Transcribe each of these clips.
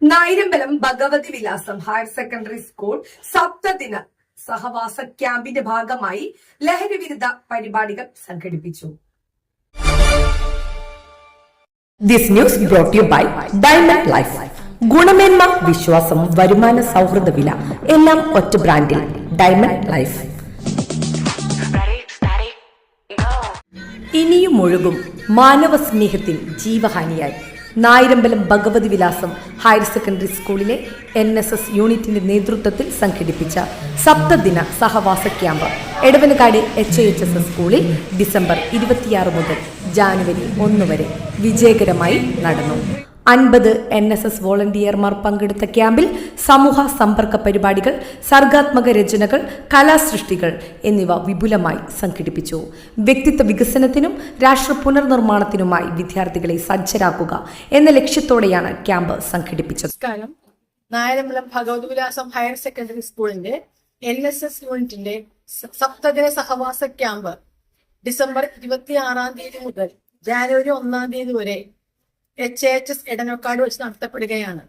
Nayarambalam Bhagavathi Vilasam higher secondary school സപ്തദിന സഹവാസ ക്യാമ്പിന്റെ ഭാഗമായി ലഹരി വിരുദ്ധ പരിപാടികൾ സംഘടിപ്പിച്ചു. This news brought you by Diamond Life. ഗുണമേന്മ, വിശ്വാസം, വരുമാന സൗഹൃദ വില എല്ലാം ഒറ്റ ബ്രാൻഡിൽ ഡയമണ്ട് ലൈഫ്. ഇനിയും ഒഴുകും മാനവ സ്നേഹത്തിൽ ജീവഹാനിയായി നായിരമ്പലം ഭഗവതി വിലാസം ഹയർ സെക്കൻഡറി സ്കൂളിലെ NSS യൂണിറ്റിന്റെ നേതൃത്വത്തിൽ സംഘടിപ്പിച്ച സപ്തദിന സഹവാസ ക്യാമ്പ് എടവനക്കാട് HIHS സ്കൂളിൽ ഡിസംബർ 26 മുതൽ ജാനുവരി 1 വരെ വിജയകരമായി നടന്നു. 50 NSS വോളണ്ടിയർമാർ പങ്കെടുത്ത ക്യാമ്പിൽ സമൂഹ സമ്പർക്ക പരിപാടികൾ, സർഗാത്മക രചനകൾ, കലാസൃഷ്ടികൾ എന്നിവ വിപുലമായി സംഘടിപ്പിച്ചു. വ്യക്തിത്വ വികസനത്തിനും രാഷ്ട്ര പുനർനിർമ്മാണത്തിനുമായി വിദ്യാർത്ഥികളെ സജ്ജരാക്കുക എന്ന ലക്ഷ്യത്തോടെയാണ് ക്യാമ്പ് സംഘടിപ്പിച്ചത്. നായരമ്പലം ഭഗവതി വിലാസം ഹയർ സെക്കൻഡറി സ്കൂളിന്റെ NSS യൂണിറ്റിന്റെ സപ്തദിന സഹവാസ ക്യാമ്പ് ഡിസംബർ 26 തീയതി മുതൽ ജാനുവരി 1 തീയതി വരെ HIHS എടനക്കാട് വെച്ച് നടത്തപ്പെടുകയാണ്.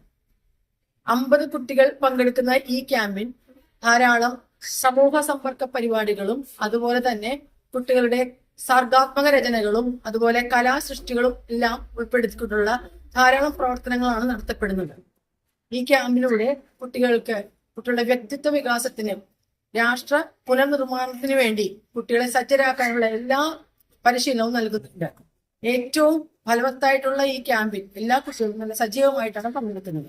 50 കുട്ടികൾ പങ്കെടുക്കുന്ന ഈ ക്യാമ്പിൽ ധാരാളം സമൂഹ സമ്പർക്ക പരിപാടികളും അതുപോലെ തന്നെ കുട്ടികളുടെ സർഗാത്മക രചനകളും അതുപോലെ കലാസൃഷ്ടികളും എല്ലാം ഉൾപ്പെടുത്തിക്കൊണ്ടുള്ള ധാരാളം പ്രവർത്തനങ്ങളാണ് നടത്തപ്പെടുന്നത്. ഈ ക്യാമ്പിലൂടെ കുട്ടികളുടെ വ്യക്തിത്വ വികാസത്തിനും രാഷ്ട്ര പുനർനിർമ്മാണത്തിനു വേണ്ടി കുട്ടികളെ സജ്ജരാക്കാനുള്ള എല്ലാ പരിശീലനവും നൽകുന്നുണ്ട്. ഏറ്റവും ഫലവത്തായിട്ടുള്ള ഈ ക്യാമ്പിൽ എല്ലാ കുട്ടികളും നല്ല സജീവമായിട്ടാണ് പങ്കെടുക്കുന്നത്.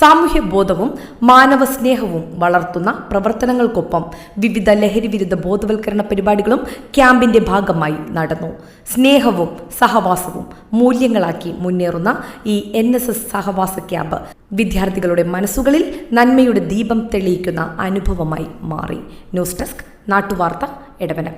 സാമൂഹ്യ ബോധവും മാനവ സ്നേഹവും വളർത്തുന്ന പ്രവർത്തനങ്ങൾക്കൊപ്പം വിവിധ ലഹരി വിരുദ്ധ ബോധവൽക്കരണ പരിപാടികളും ക്യാമ്പിന്റെ ഭാഗമായി നടന്നു. സ്നേഹവും സഹവാസവും മൂല്യങ്ങളാക്കി മുന്നേറുന്ന ഈ NSS സഹവാസ ക്യാമ്പ് വിദ്യാർത്ഥികളുടെ മനസ്സുകളിൽ നന്മയുടെ ദീപം തെളിയിക്കുന്ന അനുഭവമായി മാറി. ന്യൂസ് ഡെസ്ക്, നാട്ടുവാർത്ത, എടവനക്കാട്.